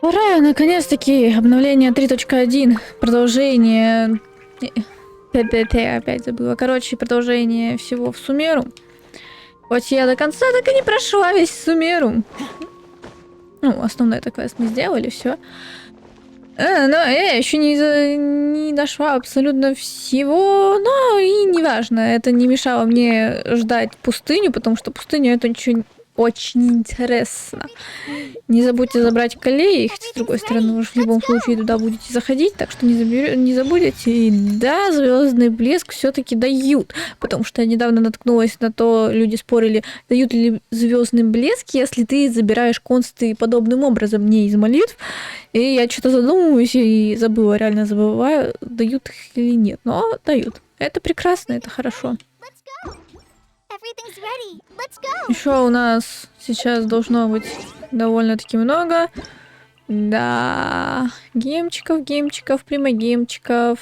Ура, наконец-таки обновление 3.1, продолжение... Опять забыла. Короче, продолжение всего в Сумеру. Хоть я до конца так и не прошла весь Сумеру. Ну, основной квест мы сделали, все. Но я еще не дошла абсолютно всего, но и неважно. Это не мешало мне ждать пустыню, потому что пустыня это очень интересно. Не забудьте забрать колеи, хотя с другой стороны, вы же в любом случае туда будете заходить, так что не забудете. И да, звездный блеск все-таки дают, потому что я недавно наткнулась на то, люди спорили, дают ли звездный блеск, если ты забираешь консты подобным образом, не из молитв. И я что-то задумываюсь и забыла, реально забываю, дают их или нет. Но дают. Это прекрасно, это хорошо. Еще у нас сейчас должно быть довольно-таки много. Да, гемчиков, примагемчиков.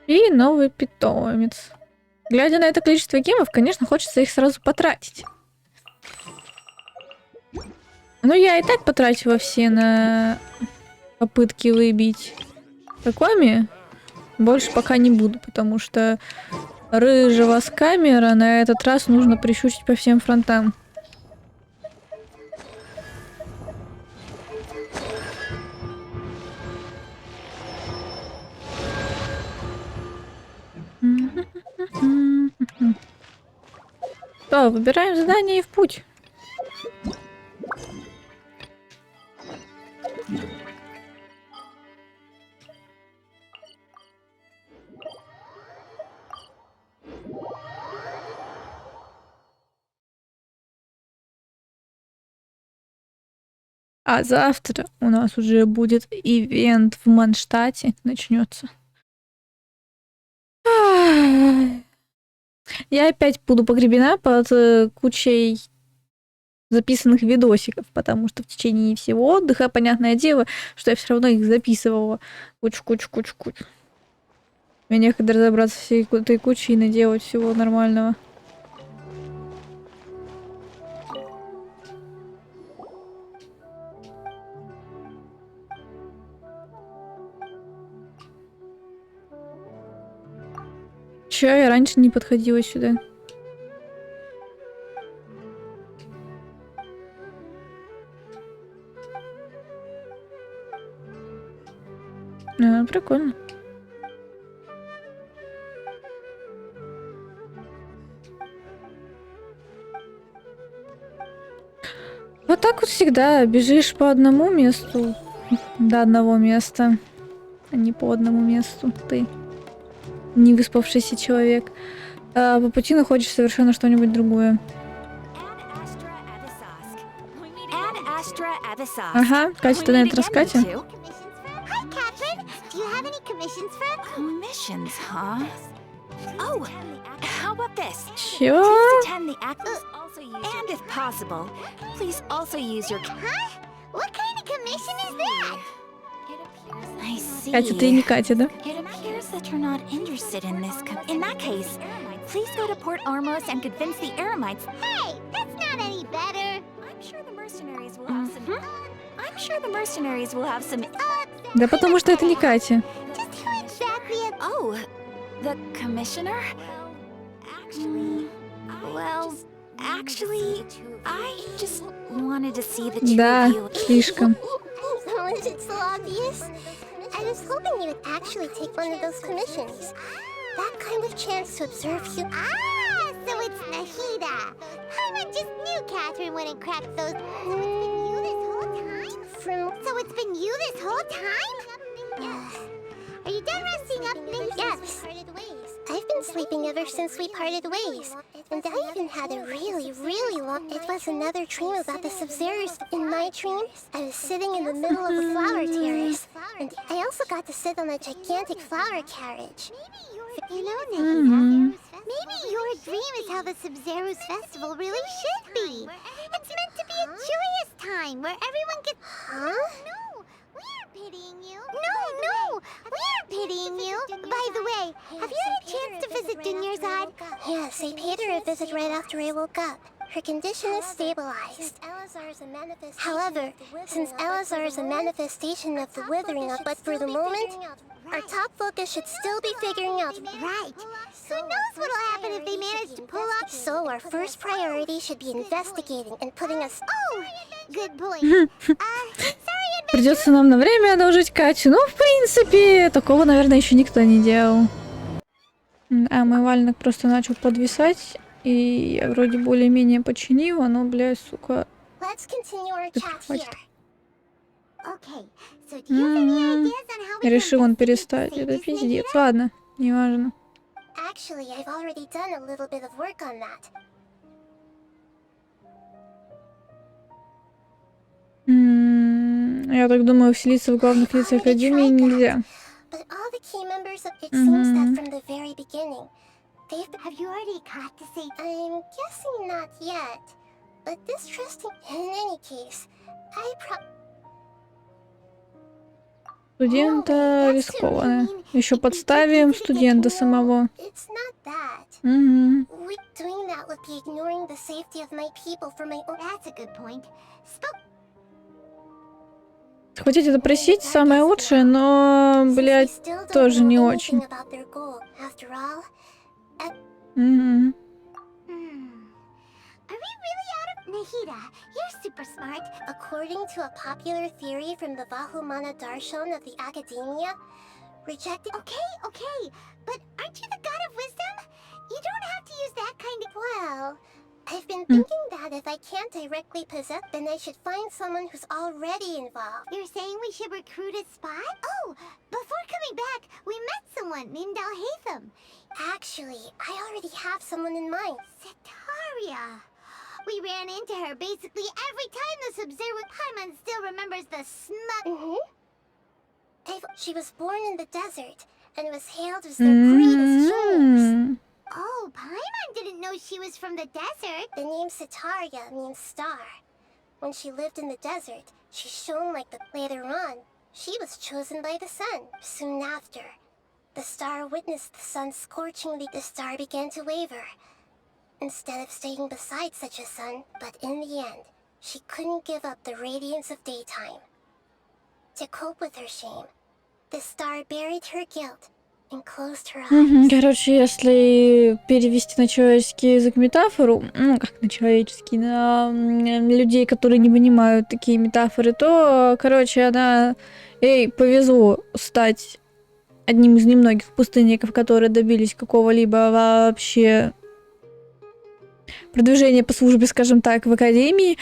И новый питомец. Глядя на это количество гемов, конечно, хочется их сразу потратить. Ну, я и так потратила все на попытки выбить такими. Больше пока не буду, потому что рыжего скамера на этот раз нужно прищучить по всем фронтам. Что, выбираем задание и в путь. А завтра у нас уже будет ивент в Манштате, начнется. Я опять буду погребена под кучей записанных видосиков, потому что в течение всего отдыха, понятное дело, что я все равно их записывала. Кучу. Мне некогда разобраться всей этой кучей и наделать всего нормального. Чё, я раньше не подходила сюда? Прикольно. Вот так вот всегда бежишь по одному месту до одного места, а не по одному месту. Ты не выспавшийся человек. А по пути находишь совершенно что-нибудь другое. Ага, Катя, ты на это раскате? Чё? And if possible, please also use your... Huh? What kind of commission is that? I see. Катя, ты не Катя, да? It appears that you're not interested in this. In that case, please go to Port Armos and convince the Eremites. Hey, that's not any better. I'm sure the mercenaries will have some. I'm sure the mercenaries will have some. Да потому что это не Катя. Just who exactly? Oh, the commissioner? Actually, I just wanted to see the two Да, of you. слишком. Was it so obvious? I was hoping you would actually take one of those commissions. That kind of chance to observe you. Ah, so it's Nahida. I just knew Catherine wouldn't crack those. So it's been you this whole time? Are you done resting up, Nick? Yes. I've been sleeping ever since we parted ways. And I even had a really long... It was another dream about the Sub-Zeros. In my dream, I was sitting in the middle of a flower terrace. And I also got to sit on a gigantic flower carriage. You know, Nahida, maybe your dream is how the Sub-Zeros festival really should be. It's meant to be a joyous time where everyone gets... Huh? No, we aren't pitying you. No, we aren't pitying you. By the way, have you had a chance to visit Dunyarzad? Yes, I paid her a visit right after I woke up. Her condition is stabilized. However, since Elazar is a manifestation of the withering of, but for the moment, our top focus should still be figuring out. Right. Who knows what'll happen if they manage to pull off? So our first priority should be investigating and putting us. Oh, good point. Sorry, Придется нам на время одолжить Катю. Ну, в принципе, такого, наверное, еще никто не делал. А мой валенок просто начал подвисать. И я вроде более-менее починила, но, блядь, сука... Let's continue our chat here. Okay, so do you have any ideas on how we Решил can он best перестать. save Это this пиздец. Nahida? Ладно, неважно. Actually, I've already done a little bit of work on that. Я так думаю, вселиться в главных лиц Академии нельзя. But all the key members of it seems that from the very beginning, they've been. Have you already caught the save? I'm guessing not yet, but distrusting. In any case, Студента рискованно. Еще подставим студента самого. It's not that. Угу. Doing that would be ignoring the safety of my people for my own. That's a good point. Хотите допросить самое лучшее, но, блядь, тоже не очень. Угу. Are we really out of Nahida? You're super smart. According to a popular theory from the Vahumana Darshan of the Academia, rejected. Okay, but aren't you the god of wisdom? You don't have to use that kind of. Well, I've been thinking that if I can't directly possess, then I should find someone who's already involved. You're saying we should recruit a spy? Oh, before coming back, we met someone named Alhaitham. Actually, I already have someone in mind. Setaria. We ran into her basically every time the Sub-Zero Paimon still remembers the smug. She was born in the desert and was hailed as their greatest genius. Oh, Paimon didn't know she was from the desert. The name Setaria means star. When she lived in the desert, she shone like the. Later on, she was chosen by the sun. Soon after, the star witnessed the sun scorchingly. The star began to waver. Instead of staying beside such a sun, but in the end, she couldn't give up the radiance of daytime. To cope with her shame, the star buried her guilt and closed her eyes. Короче, если перевести на человеческий язык метафору, ну как на человеческий, на людей, которые не понимают такие метафоры, то, короче, она ей повезло стать одним из немногих пустынников, которые добились какого-либо вообще продвижение по службе, скажем так, в Академии.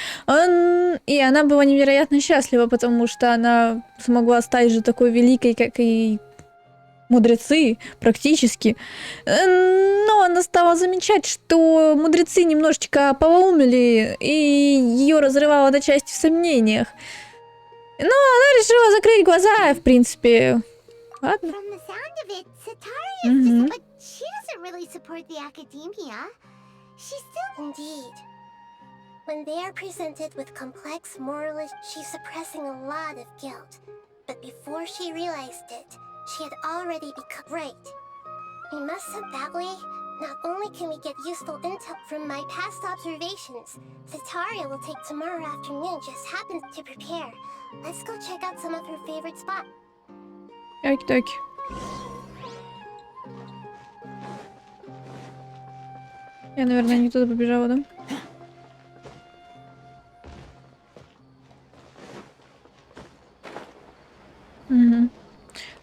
И она была невероятно счастлива, потому что она смогла стать же такой великой, как и мудрецы, практически. Но она стала замечать, что мудрецы немножечко полоумели, и ее разрывало на части в сомнениях. Но она решила закрыть глаза, в принципе. Ладно. From the sound of it, Setaria is just, but she doesn't really support the academia. She's still. Indeed. When they are presented with complex moral issues, she's suppressing a lot of guilt. But before she realized it, she had already become right. We must have that way. Not only can we get useful intel from my past observations, Setaria will take tomorrow afternoon, just happens to prepare. Let's go check out some of her favorite spots. Оки-доки. Я, наверное, не туда побежала, да? Угу.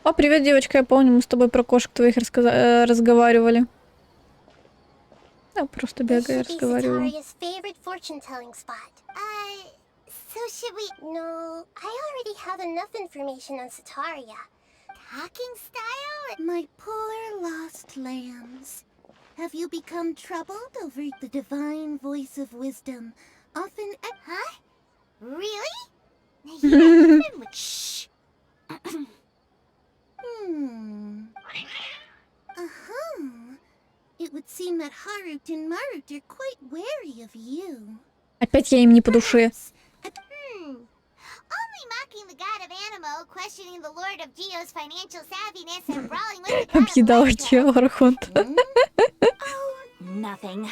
О, привет, девочка. Я помню, мы с тобой про кошек твоих разговаривали. Я просто бегаю и разговариваю. So should we? No, I already have enough information on Setaria. Talking style? My poor lost lambs. Have you become troubled over the divine voice of wisdom? Often. Huh? Really? Shh. It would seem that Harut and Marut are quite wary of you. Опять я им не по душе. Only mocking the god of Animo, questioning the lord of Geo's financial savviness, and brawling with the god of Объедала Electro. чел Архонт. Oh, nothing.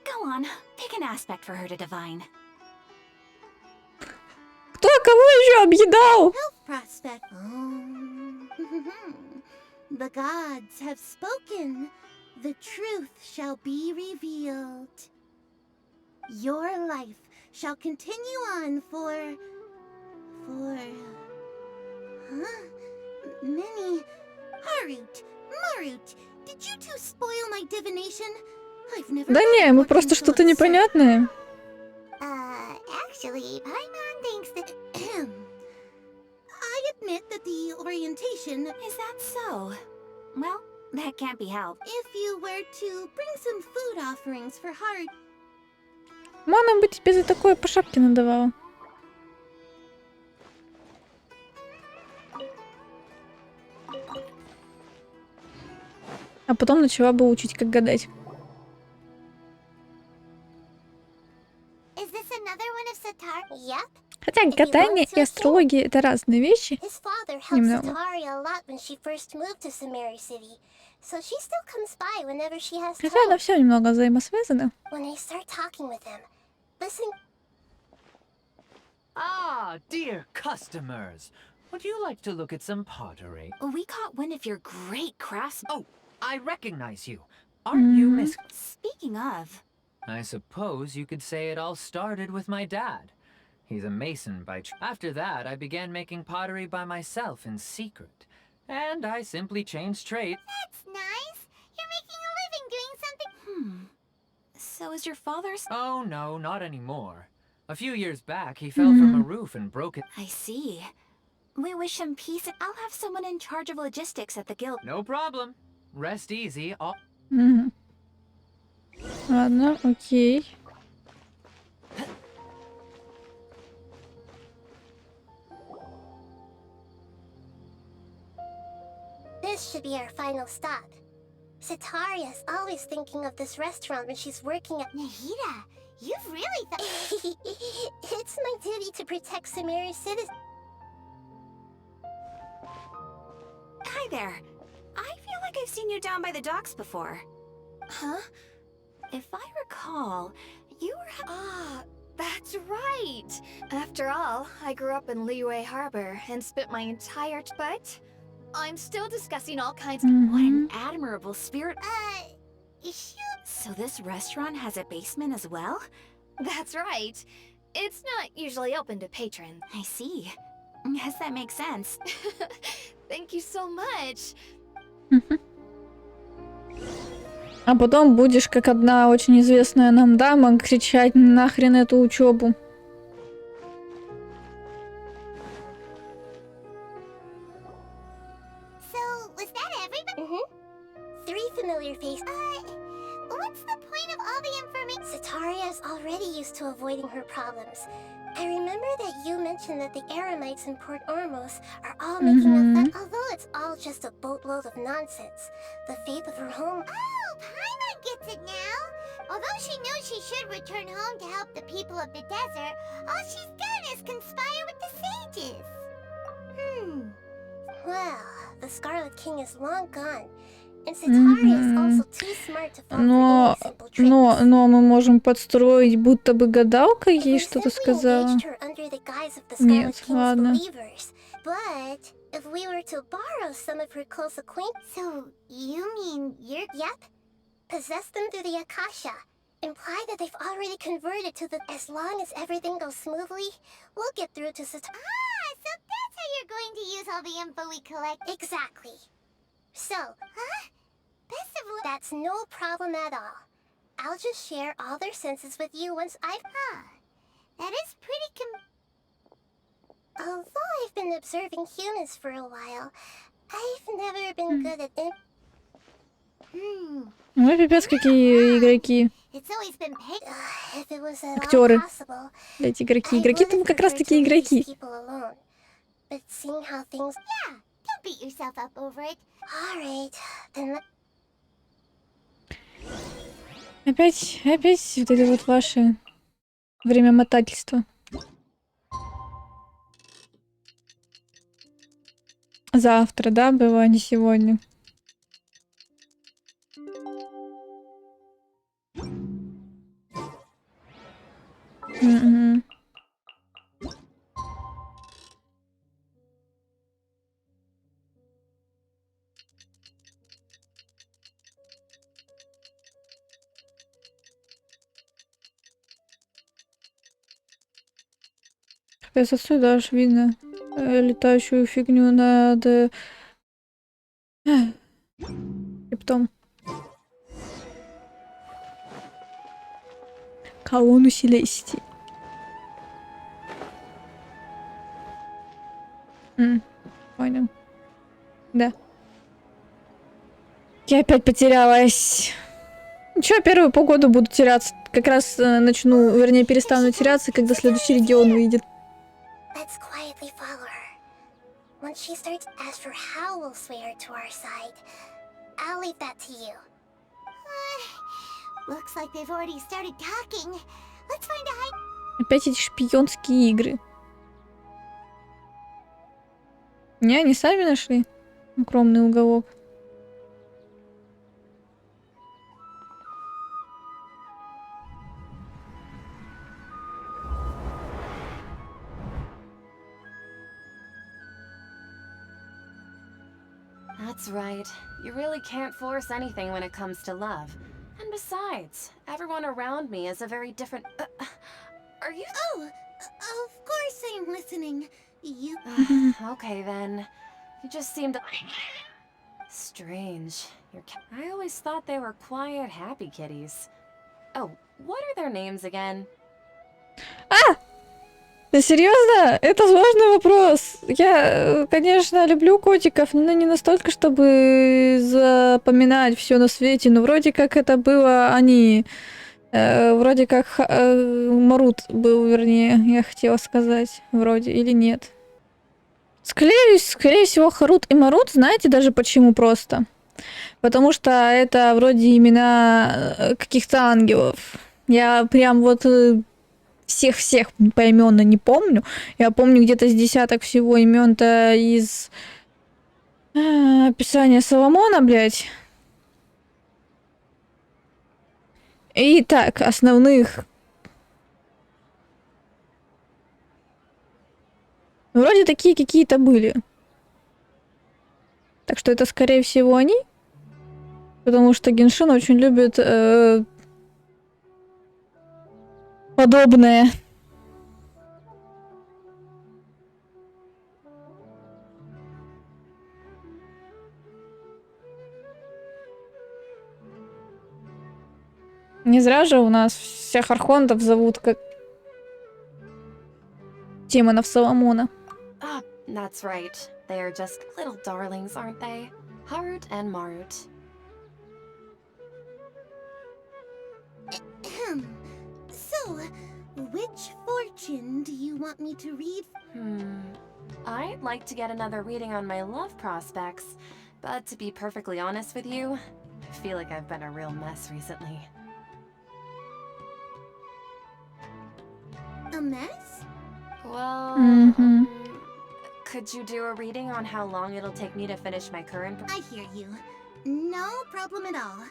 Go on, pick an aspect for her to divine. Кто кого еще объедал? Health prospect. The gods have spoken. The truth shall be revealed. Your life shall continue on for many. Marut, did you two spoil my divination? I've never. Да не, ему просто что-то непонятное. Actually, Paimon thinks that... I admit that the orientation. Is that so? Well, that can't be helped. If you were to bring some food offerings for Heart. Мана бы тебе за такое по шапке надавала. А потом начала бы учить, как гадать. Is this another one of Satar? Yep. Хотя гадание и астрология — это разные вещи. His father helped Немного. Sataria a lot when she first moved to Sumeri City, so she still comes by whenever she has Хотя time. это все немного взаимосвязано. When I start talking with him, listen. Ah, dear customers. Would you like to look at some pottery? We caught wind of your great craftsmanship. Oh, I recognize you. Aren't you Miss... Speaking of... I suppose you could say it all started with my dad. He's a mason by After that, I began making pottery by myself in secret. And I simply changed trades. That's nice. You're making a living doing something... So is your father's... Oh no, not anymore. A few years back, he fell from a roof and broke it. I see. We wish him peace. I'll have someone in charge of logistics at the guild. No problem. Rest easy. Мгм. Ладно, окей. This should be our final stop. Sataria's always thinking of this restaurant when she's working at... Nahida, you've really thought... It's my duty to protect Sumeri's citizens. Hi there. I feel like I've seen you down by the docks before. Huh? If I recall, you were... Ah, that's right! After all, I grew up in Liyue Harbor and spent my entire but I'm still discussing all kinds of... What an admirable spirit. Shoot. So this restaurant has a basement as well? That's right. It's not usually open to patrons. I see. Guess that makes sense. Thank you so much. А потом будешь, как одна очень известная нам дама, кричать нахрен эту учебу. So, was that everybody? Three familiar faces. What's the point of all the information? Sataria's already used to avoiding her problems. I remember that you mentioned that the Eremites in Port Ormos are all making a fuss. Although it's all just a boatload of nonsense, the faith of her home... Oh, Paimon gets it now. Although she knows she should return home to help the people of the desert, all she's done is conspire with the sages. Well, the Scarlet King is long gone. And Sataria is also too smart to fall for any simple tricks. Но мы можем подстроить, будто бы гадалка ей We что-то simply сказала. engaged her under the guise of the Нет, Scarlet King's ладно. believers. But if we were to borrow some of her close acquaintance... So, you mean you're... Yep. Possess them through the Akasha. Imply that they've already converted to the... As long as everything goes smoothly, we'll get through to Sataria. Ah, so that's how you're going to use all the info we collect. Exactly. So, Best of luck. that's no problem at all. I'll just share all their senses with you once I've... That is pretty Although I've been observing humans for a while, I've never been good at... Ну, пипец, какие игроки. It's always been paid. If it was at all Актеры. possible, Эти игроки. I Игроки would там have как раз preferred таки to leave игроки. these people alone. But seeing how things... Yeah, don't beat yourself up over it. Alright, then Опять вот это вот ваше время мотательства. Завтра, да, было, а не сегодня. Мгм. Капец, отсюда аж видно летающую фигню над хребтом. Колонну Селестии. Понял. Да. Я опять потерялась. Ничего, первую полгода буду теряться. Как раз начну, вернее, перестану теряться, когда следующий регион выйдет. Let's quietly follow her. Once she starts, as for how we'll sway her to our side, I'll leave that to you. Looks like they've already started talking. Let's find a hide. Опять эти шпионские игры. Не, они сами нашли укромный уголок. That's right. You really can't force anything when it comes to love. And besides, everyone around me is a very different... are you... Oh, of course I'm listening. You... Okay then. You just seemed... strange. I always thought they were quiet, happy kitties. Oh, what are their names again? Да серьезно? Это сложный вопрос. Я, конечно, люблю котиков, но не настолько, чтобы запоминать все на свете. Но вроде как это было они. Вроде как Марут был, вернее, я хотела сказать. Вроде или нет. Скорее всего, Харут и Марут. Знаете даже почему просто? Потому что это вроде имена каких-то ангелов. Я прям вот... всех поименно не помню. Я помню где-то с десяток всего имен-то из описания Соломона, блядь. И так, основных. Вроде такие какие-то были. Так что это, скорее всего, они. Потому что Геншин очень любит подобное. Не зря же у нас всех архонтов зовут как демонов Соломона. Ah, that's right. They are just little darlings, aren't they? Harut and Marut. So, which fortune do you want me to read? I'd like to get another reading on my love prospects, but to be perfectly honest with you, I feel like I've been a real mess recently. A mess? Well, could you do a reading on how long it'll take me to finish my current... I hear you. No problem at all.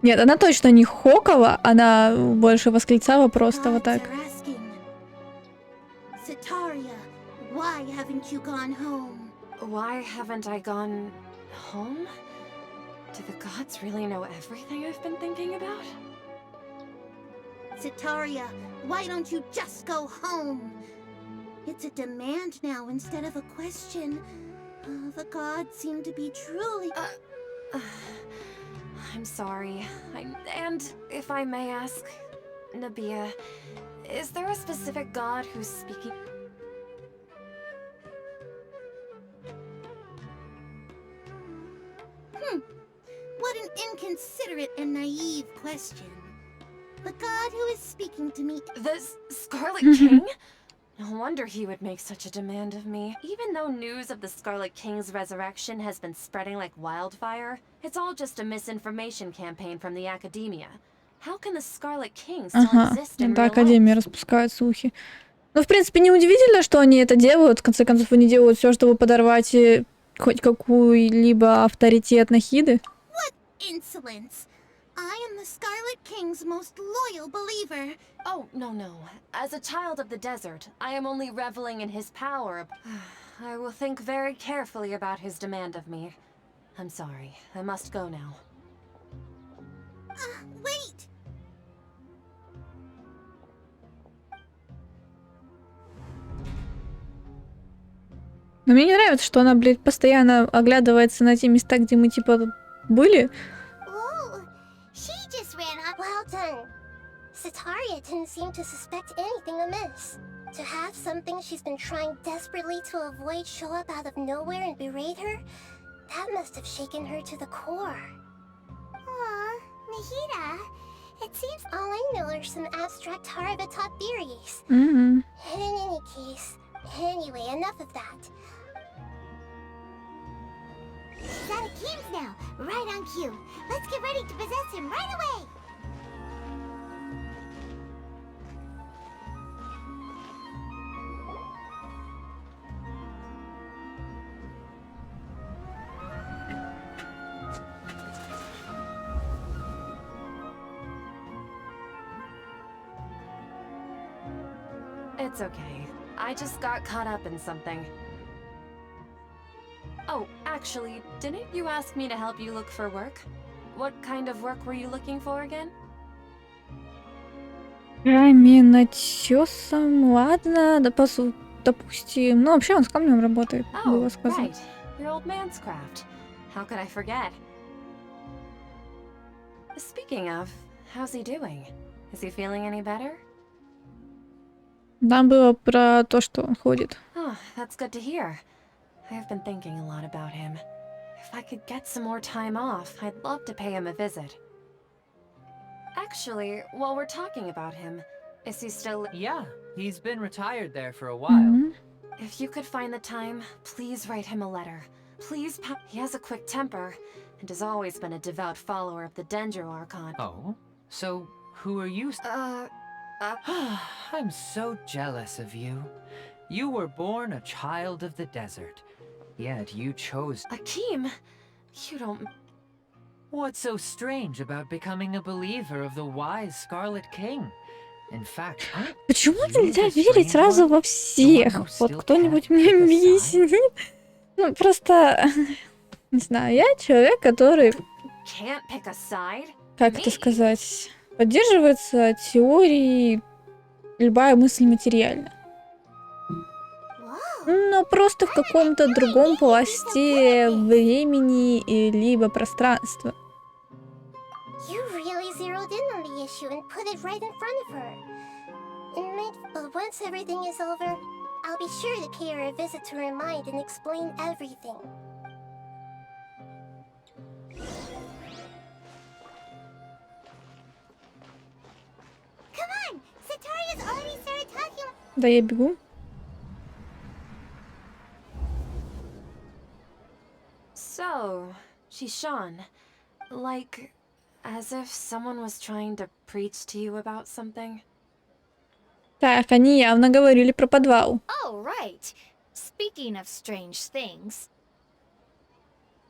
Нет, она точно не хокала, она больше восклицала просто вот так. Sitaria, why haven't you gone home? Why haven't I gone home? Do the gods really know everything I've been thinking about? Sitaria, why don't you just go home? It's a demand now instead of a question. The gods seem to be truly... I'm sorry. And if I may ask, Nabia, is there a specific god who's speaking? What an inconsiderate and naive question. The god who is speaking to me... The Scarlet King? No wonder he would make such a demand of me. Even though news of the Scarlet King's resurrection has been spreading like wildfire, it's all just a misinformation campaign from the academia. How can the Scarlet King still Ага, exist in это real Академия life? распускает слухи. Ну, в принципе, неудивительно, что они это делают. В конце концов, они делают все, чтобы подорвать хоть какую-либо авторитет Нахиды. Insolence! I am the Scarlet King's most loyal believer. Oh, no, no. As a child of the desert, I am only reveling in his power. I will think very carefully about his demand of me. I'm sorry. I must go now. Wait! Но мне не нравится, что она, блядь, постоянно оглядывается на те места, где мы, типа, были. Oh, she just ran off. Well done. Sataria didn't seem to suspect anything amiss. To have something she's been trying desperately to avoid show up out of nowhere and berate her, that must have shaken her to the core. Aw, Nahida, it seems all I know are some abstract Harava-taught theories. Мгм. In any case, anyway, enough of that. He's out of Kim's now, right on cue. Let's get ready to possess him right away. It's okay. I just got caught up in something. Oh, actually, didn't you ask me to help you look for work? What kind of work were you looking for again? Каменотесом, ладно, допустим. Ну, вообще он с камнем работает, было Oh, сказано. right. Your old man's craft. How could I forget? Speaking of, how's he doing? Is he feeling any better? Там было про то, что он ходит. Oh, that's good to hear. I've been thinking a lot about him. If I could get some more time off, I'd love to pay him a visit. Actually, while we're talking about him, is he still... Yeah, he's been retired there for a while. Мгм. If you could find the time, please write him a letter. Please, he has a quick temper, and has always been a devout follower of the Dendro Archon. Oh, so who are you? I'm so jealous of you. You were born a child of the desert, yet you chose... Akeem, you don't... What's so strange about becoming a believer of the wise Scarlet King? In fact, Почему You нельзя the верить strange сразу one? во The one всех? who Вот still кто-нибудь can't мне pick a объяснит. Ну, просто, не знаю, я человек, который, Can't pick a side? как это Me? сказать, поддерживается теорией любая мысль материальна. Но просто в каком-то другом пласте времени либо пространства. You really zeroed in on the issue and put it right in front of her. But once everything is over, I'll be sure to pay her a visit to her mind and explain everything. Come on! Sataria's already started talking. Да, я бегу. So, Shishan, like, as if someone was trying to preach to you about something? Так, они явно говорили про подвал. Oh, right. Speaking of strange things,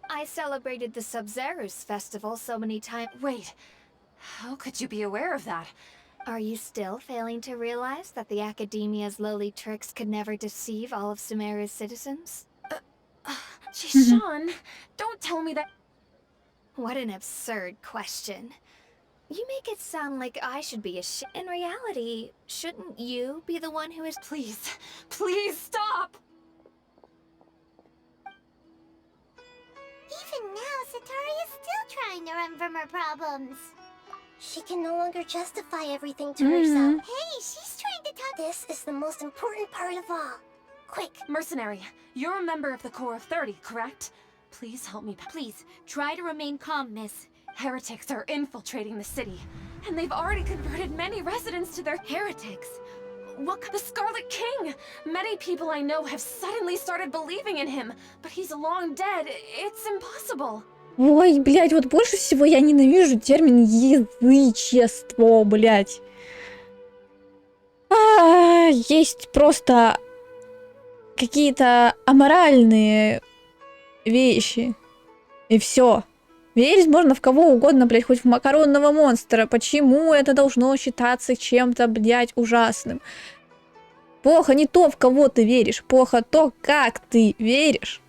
I celebrated the Sub-Zerus festival so many times. Wait, how could you be aware of that? Are you still failing to realize that the Academia's lowly tricks could never deceive all of Sumeru's citizens? Shishan, don't tell me that. What an absurd question. You make it sound like I should be In reality, shouldn't you be the one who is- Please, please stop! Even now, Sataria's still trying to run from her problems. She can no longer justify everything to herself. Hey, she's trying to talk. This is the most important part of all. Quick. Mercenary, you're a member of the Corps of 30, correct? Please help me. Please, try to remain calm, miss. Heretics are infiltrating the city, and they've already converted many residents to their Heretics? The Scarlet King! Many people I know have suddenly started believing in him, but he's long dead. It's impossible. Ой, блядь, вот больше всего я ненавижу термин язычество, блядь. Есть просто какие-то аморальные вещи. И все. Верить можно в кого угодно, блядь, хоть в макаронного монстра. Почему это должно считаться чем-то, блядь, ужасным? Плохо не то, в кого ты веришь, плохо то, как ты веришь.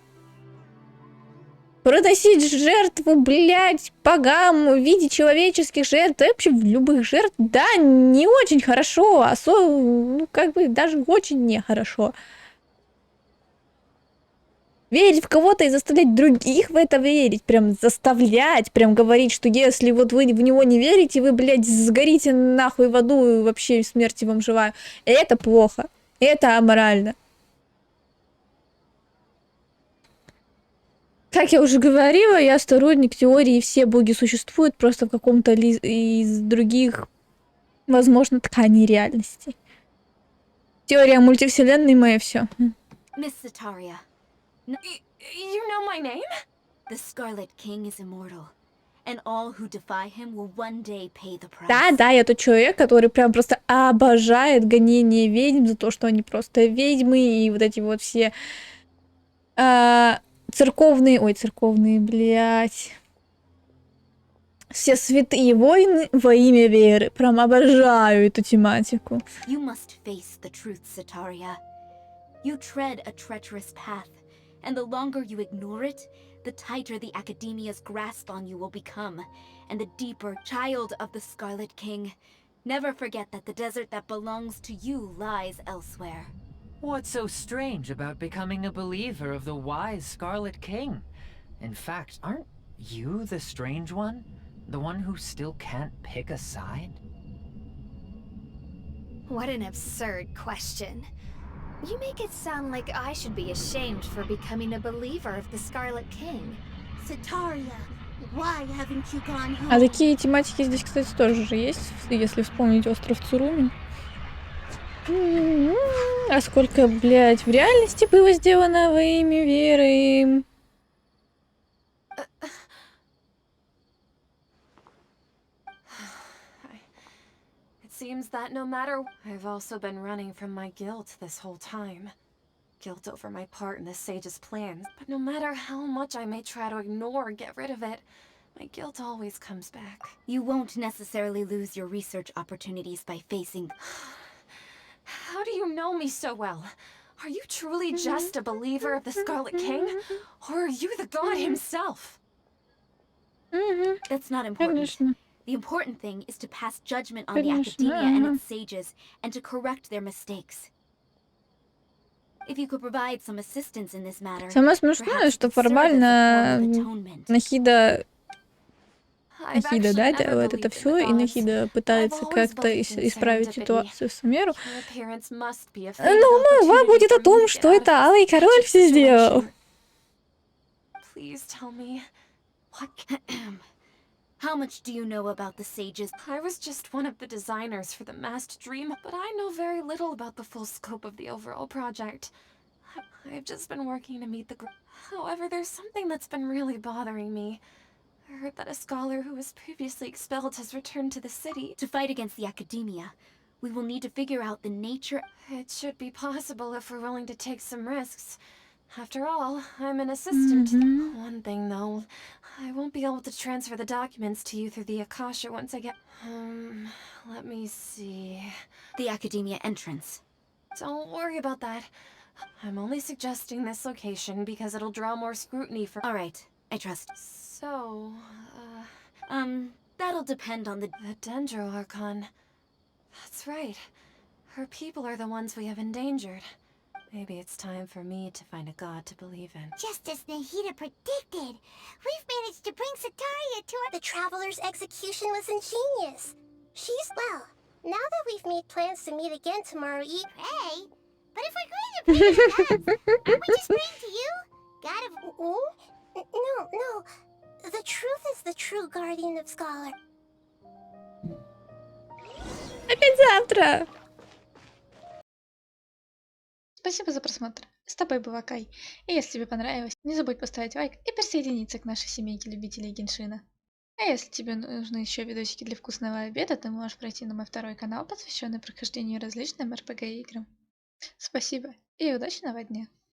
Приносить жертву, блядь, богам в виде человеческих жертв, да вообще в любых жертв, да, не очень хорошо, ну, как бы даже очень нехорошо. Верить в кого-то и заставлять других в это верить, прям заставлять, прям говорить, что если вот вы в него не верите, вы, блядь, сгорите нахуй в аду и вообще смерти вам желаю. Это плохо, это аморально. Как я уже говорила, я сторонник теории, все боги существуют просто в каком-то из других, возможно, тканей реальности. Теория мультивселенной моя все. Miss Sataria, You know my name? the Scarlet King is immortal, and all who defy him will one day pay the price. Да, я тот человек, который прям просто обожает гонение ведьм за то, что они просто ведьмы и вот эти вот все церковные, блядь. Все святые войны во имя веры. Прям обожаю эту тематику. You must face the truth, Sataria. You tread a treacherous path, and the longer you ignore it, the tighter the academia's grasp on you will become, and the deeper child of the Scarlet King. Never forget that the desert that belongs to you lies elsewhere. What's so strange about becoming a believer of the wise Scarlet King? In fact, aren't you the strange one? The one who still can't pick a side? What an absurd question. You make it sound like I should be ashamed for becoming a believer of the Scarlet King. Sataria, why haven't you gone home? А такие тематики здесь, кстати, тоже же есть, если вспомнить остров Цуруми. А сколько, блядь, в реальности было сделано во имя веры? It seems that no matter... I've also been running from my guilt this whole time. Guilt over my part in the sage's plans. But no matter how much I may try to ignore or get rid of it, my guilt always comes back. You won't necessarily lose your research opportunities by facing... How do you know me so well? Are you truly just a believer of the Scarlet King? Or are you the god himself? That's not important. Конечно. The important thing is to pass judgment on the Конечно, academia and its sages, and to correct their mistakes. If you could provide some assistance in this matter, Самое смешное, что формально Нахида, да, делает это все, и Нахида пытается как-то исправить ситуацию с Сумеру. Но молва будет о том, что это Алый Король все сделал. How much do you know about the sages? I was just one of the designers for the masked dream, but I know very little about the full scope of the overall project. I've just been working to meet the group. However, there's something that's been really bothering me. I heard that a scholar who was previously expelled has returned to the city. To fight against the academia, we will need to figure out the nature... It should be possible if we're willing to take some risks. After all, I'm an assistant. One thing, though, I won't be able to transfer the documents to you through the Akasha once I get... let me see... The academia entrance. Don't worry about that. I'm only suggesting this location because it'll draw more scrutiny for... Alright, I trust. So, that'll depend on the... The Dendro Archon. That's right. Her people are the ones we have endangered. Maybe it's time for me to find a god to believe in. Just as Nahida predicted, we've managed to bring Sataria to our... The Traveler's execution was ingenious. She's... Well, now that we've made plans to meet again tomorrow evening... Hey, but if we're going to pray to gods, aren't we just praying to you? God of... No. The truth is the true guardian of Scholar. Опять завтра! Спасибо за просмотр. С тобой была Кай. И если тебе понравилось, не забудь поставить лайк и присоединиться к нашей семейке любителей Геншина. А если тебе нужны еще видосики для вкусного обеда, ты можешь пройти на мой второй канал, посвященный прохождению различным RPG играм. Спасибо и удачного дня!